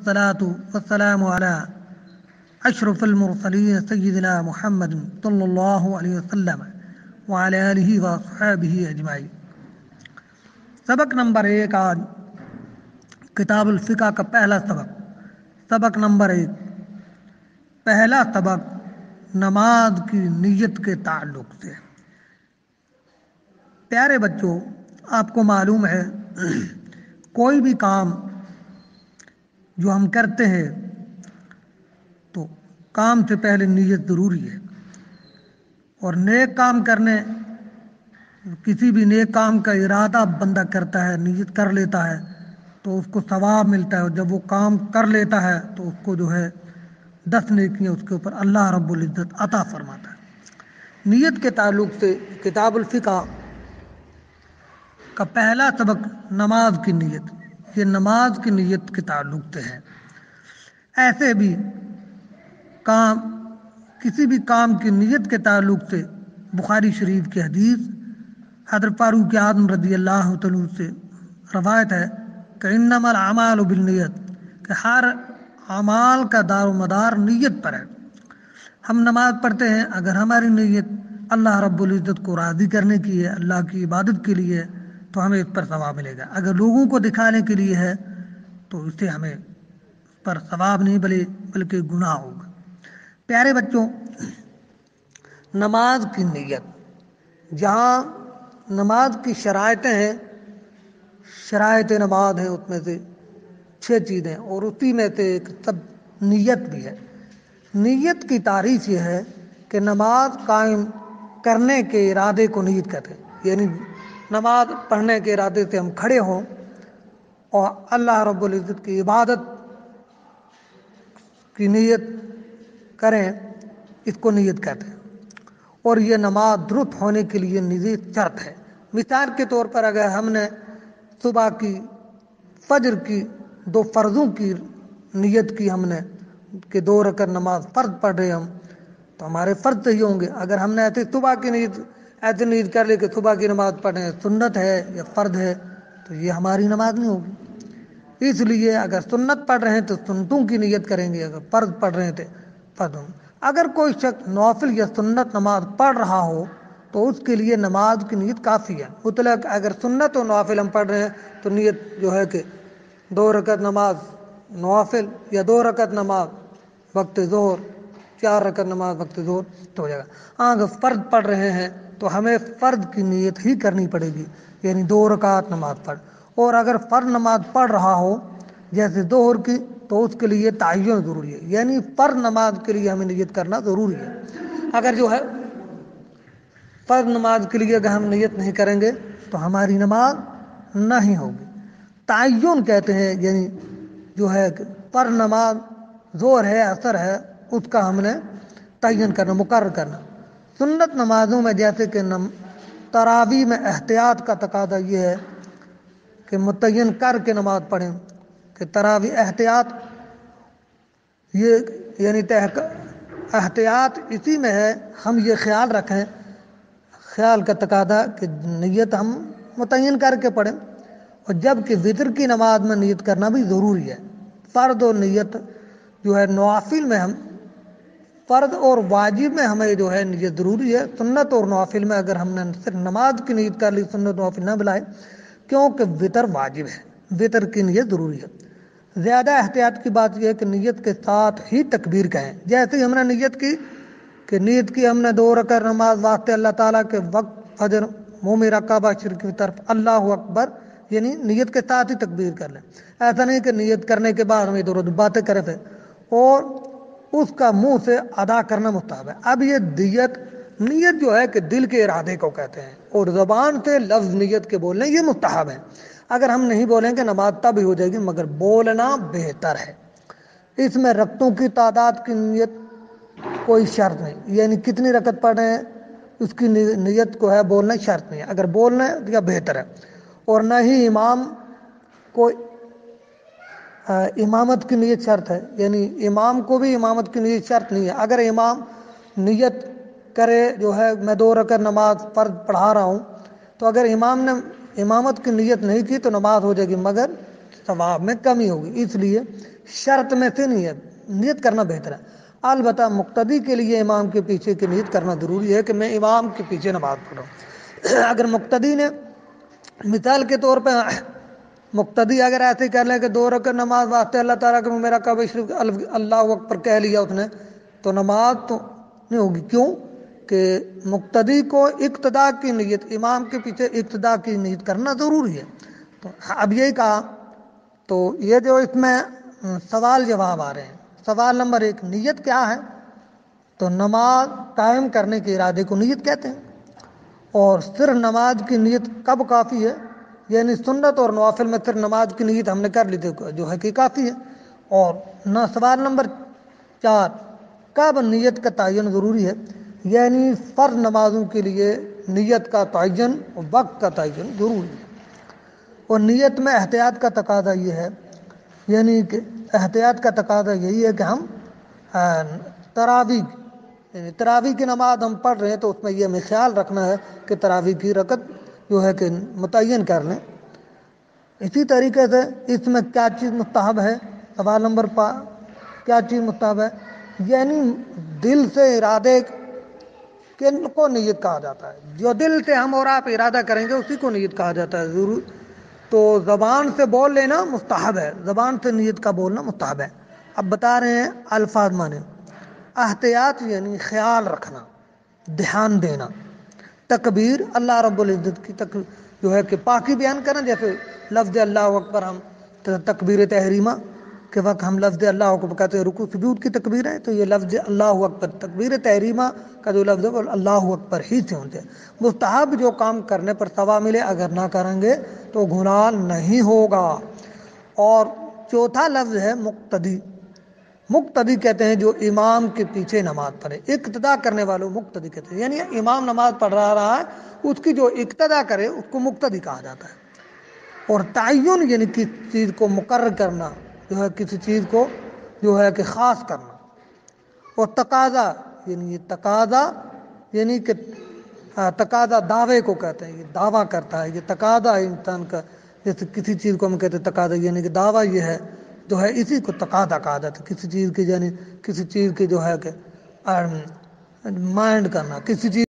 والصلاة والسلام على اشرف المرسلین سیدنا محمد صلی اللہ علیہ وسلم وعلی آلہ وصحبہ اجمعین۔ سبق نمبر 1 آج کتاب الفقہ کا پہلا سبق نمبر 1، پہلا سبق نماز کی نیت کے تعلق سے۔ پیارے بچوں، آپ کو معلوم ہے کوئی بھی کام جو ہم کرتے ہیں تو کام سے پہلے نیت ضروری ہے، اور نیک کام کرنے کسی بھی نیک کام کا ارادہ بندہ کرتا ہے، نیت کر لیتا ہے تو اس کو ثواب ملتا ہے، اور جب وہ کام کر لیتا ہے تو اس کو جو ہے 10 نیکیاں اس کے اوپر اللہ رب العزت عطا فرماتا ہے۔ نیت کے تعلق سے کتاب الفقہ کا پہلا سبق نماز کی نیت، یہ نماز کی نیت کے تعلق سے ہے۔ ایسے بھی کام، کسی بھی کام کی نیت کے تعلق سے بخاری شریف کی حدیث حضرت فاروق اعظم رضی اللہ تعالیٰ سے روایت ہے کہ انما الاعمال بالنیت، کہ ہر اعمال کا دار و مدار نیت پر ہے۔ ہم نماز پڑھتے ہیں، اگر ہماری نیت اللہ رب العزت کو راضی کرنے کی ہے، اللہ کی عبادت کے لیے ہے، تو ہمیں اس پر ثواب ملے گا۔ اگر لوگوں کو دکھانے کے لیے ہے تو اس سے ہمیں اس پر ثواب نہیں بلکہ گناہ ہوگا۔ پیارے بچوں، نماز کی نیت، جہاں نماز کی شرائطیں ہیں، شرائط نماز ہیں، اس میں سے 6 چیزیں، اور اسی میں سے ایک سب نیت بھی ہے۔ نیت کی تعریف یہ ہے کہ نماز قائم کرنے کے ارادے کو نیت کہتے ہیں، یعنی نماز پڑھنے کے ارادے سے ہم کھڑے ہوں اور اللہ رب العزت کی عبادت کی نیت کریں، اس کو نیت کہتے ہیں، اور یہ نماز درست ہونے کے لیے نیت شرط ہے۔ مثال کے طور پر اگر ہم نے صبح کی فجر کی 2 فرضوں کی نیت کی، ہم نے کہ 2 رکعت نماز فرض پڑھ رہے ہم، تو ہمارے فرض صحیح ہوں گے۔ اگر ہم نے صبح کی نیت ایسے نیت کر لی کہ صبح کی نماز پڑھیں سنت ہے یا فرض ہے، تو یہ ہماری نماز نہیں ہوگی۔ اس لیے اگر سنت پڑھ رہے ہیں تو سنتوں کی نیت کریں گے، اگر فرض پڑھ رہے ہیں تو فرض ہوں۔ اگر کوئی شخص نوافل یا سنت نماز پڑھ رہا ہو تو اس کے لیے نماز کی نیت کافی ہے مطلق۔ اگر سنت و نوافل ہم پڑھ رہے ہیں تو نیت جو ہے کہ 2 رکعت نماز نوافل یا 2 رکعت نماز وقت ظہر، 4 رکعت نماز وقت ظہر تو ہو جائے گا۔ اگر فرض پڑھ رہے ہیں تو ہمیں فرض کی نیت ہی کرنی پڑے گی، یعنی 2 رکعت نماز پڑھ۔ اور اگر فرض نماز پڑھ رہا ہو جیسے ظہر کی، تو اس کے لیے تعین ضروری ہے، یعنی فرض نماز کے لیے ہمیں نیت کرنا ضروری ہے۔ اگر جو ہے فرض نماز کے لیے اگر ہم نیت نہیں کریں گے تو ہماری نماز نہیں ہوگی۔ تعین کہتے ہیں، یعنی جو ہے کہ فرض نماز ظہر ہے عصر ہے، اس کا ہم نے تعین کرنا، مقرر کرنا۔ سنت نمازوں میں جیسے کہ تراویح میں احتیاط کا تقاضا یہ ہے کہ متعین کر کے نماز پڑھیں، کہ تراویح احتیاط، یہ یعنی احتیاط اسی میں ہے ہم یہ خیال رکھیں، خیال کا تقاضا کہ نیت ہم متعین کر کے پڑھیں، اور جب کہ وتر کی نماز میں نیت کرنا بھی ضروری ہے۔ فرض اور نیت جو ہے نوافل میں ہم، فرض اور واجب میں ہمیں جو ہے نیت ضروری ہے۔ سنت اور نوافل میں اگر ہم نے صرف نماز کی نیت کر لی، سنت نوافل نہ بلائے، کیونکہ وتر واجب ہے، وتر کی نیت ضروری ہے۔ زیادہ احتیاط کی بات یہ ہے کہ نیت کے ساتھ ہی تکبیر کہیں، جیسے ہی ہم نے نیت کی ہم نے 2 رکعت نماز واسطے اللہ تعالیٰ کے وقت فجر، منہ میرا کعبہ شرک کی طرف، اللہ اکبر، یعنی نیت کے ساتھ ہی تکبیر کر لیں۔ ایسا نہیں کہ نیت کرنے کے بعد ہم ادھر ادھر باتیں کرے تھے، اور اس کا منہ سے ادا کرنا مستحب ہے۔ اب یہ نیت جو ہے کہ دل کے ارادے کو کہتے ہیں، اور زبان سے لفظ نیت کے بولنے یہ مستحب ہے۔ اگر ہم نہیں بولیں گے نماز تب ہی ہو جائے گی، مگر بولنا بہتر ہے۔ اس میں رکعتوں کی تعداد کی نیت کوئی شرط نہیں، یعنی کتنی رکعت پڑھ رہے ہیں اس کی نیت کو ہے بولنا شرط نہیں ہے، اگر بولنا ہے یا بہتر ہے۔ اور نہ ہی امام کو امامت کی نیت شرط ہے، یعنی امام کو بھی امامت کی نیت شرط نہیں ہے۔ اگر امام نیت کرے جو ہے میں 2 رکعت نماز فرض پڑھا رہا ہوں، تو اگر امام نے امامت کی نیت نہیں کی تو نماز ہو جائے گی، مگر ثواب میں کمی ہوگی۔ اس لیے شرط میں سے نہیں ہے، نیت کرنا بہتر ہے۔ البتہ مقتدی کے لیے امام کے پیچھے کی نیت کرنا ضروری ہے کہ میں امام کے پیچھے نماز پڑھ رہا ہوں۔ اگر مقتدی نے مثال کے طور پہ مقتدی اگر ایسے کر لے کہ 2 رکعت نماز واسطے اللہ تعالیٰ کہ میرا کعبہ شریف اللہ اکبر کہہ لیا اس نے، تو نماز تو نہیں ہوگی۔ کیوں کہ مقتدی کو اقتداء کی نیت، امام کے پیچھے اقتداء کی نیت کرنا ضروری ہے۔ تو اب یہی کہا، تو یہ جو اس میں سوال جواب آ رہے ہیں۔ سوال نمبر 1، نیت کیا ہے؟ تو نماز قائم کرنے کے ارادے کو نیت کہتے ہیں۔ اور صرف نماز کی نیت کب کافی ہے؟ یعنی سنت اور نوافل میں صرف نماز کی نیت ہم نے کر لی تھی جو ہے کہ کافی ہے۔ اور سوال نمبر 4، کب نیت کا تعین ضروری ہے؟ یعنی فرض نمازوں کے لیے نیت کا تعین اور وقت کا تعین ضروری ہے۔ اور نیت میں احتیاط کا تقاضا یہ ہے، یعنی کہ احتیاط کا تقاضا یہی ہے کہ ہم تراویح کی نماز ہم پڑھ رہے ہیں تو اس میں یہ ہمیں خیال رکھنا ہے کہ تراویح کی رکعت جو ہے کہ متعین کر لیں۔ اسی طریقے سے اس میں کیا چیز مستحب ہے؟ سوال نمبر 5، کیا چیز مستحب ہے؟ یعنی دل سے ارادے کو نیت کہا جاتا ہے۔ جو دل سے ہم اور آپ ارادہ کریں گے اسی کو نیت کہا جاتا ہے ضرور۔ تو زبان سے بول لینا مستحب ہے، زبان سے نیت کا بولنا مستحب ہے۔ اب بتا رہے ہیں الفاظ معنی۔ احتیاط یعنی خیال رکھنا، دھیان دینا۔ تکبیر، اللہ رب العزت کی جو ہے کہ پاکی بیان کرنا، جیسے لفظ اللہ اکبر، ہم تکبیر تحریمہ کے وقت ہم لفظ اللہ اکبر کہتے ہیں، رکوع سجود کی تکبیر ہے، تو یہ لفظ اللہ اکبر، تکبیر تحریمہ کا جو لفظ ہے وہ اللہ اکبر ہی سے ہوتے ہیں۔ مستحب جو کام کرنے پر ثواب ملے، اگر نہ کریں گے تو گناہ نہیں ہوگا۔ اور چوتھا لفظ ہے مقتدی۔ مقتدی کہتے ہیں جو امام کے پیچھے نماز پڑھے، اقتداء کرنے والوں مقتدی کہتے ہیں۔ یعنی امام نماز پڑھ رہا ہے، اس کی جو اقتداء کرے اس کو مقتدی کہا جاتا ہے۔ اور تعین یعنی کسی چیز کو مقرر کرنا، جو ہے کسی چیز کو جو ہے کہ خاص کرنا۔ اور تقاضا یعنی تقاضا یعنی کہ تقاضا دعوے کو کہتے ہیں، یہ دعویٰ کرتا ہے، یہ تقاضا ہے انسان کا۔ جیسے کسی چیز کو ہم کہتے ہیں تقاضا، یعنی کہ دعویٰ یہ ہے جو ہے، اسی کو تقاضا کہا جاتا ہے۔ کسی چیز کی یعنی کسی چیز کی جو ہے کہ مائنڈ کرنا، کسی چیز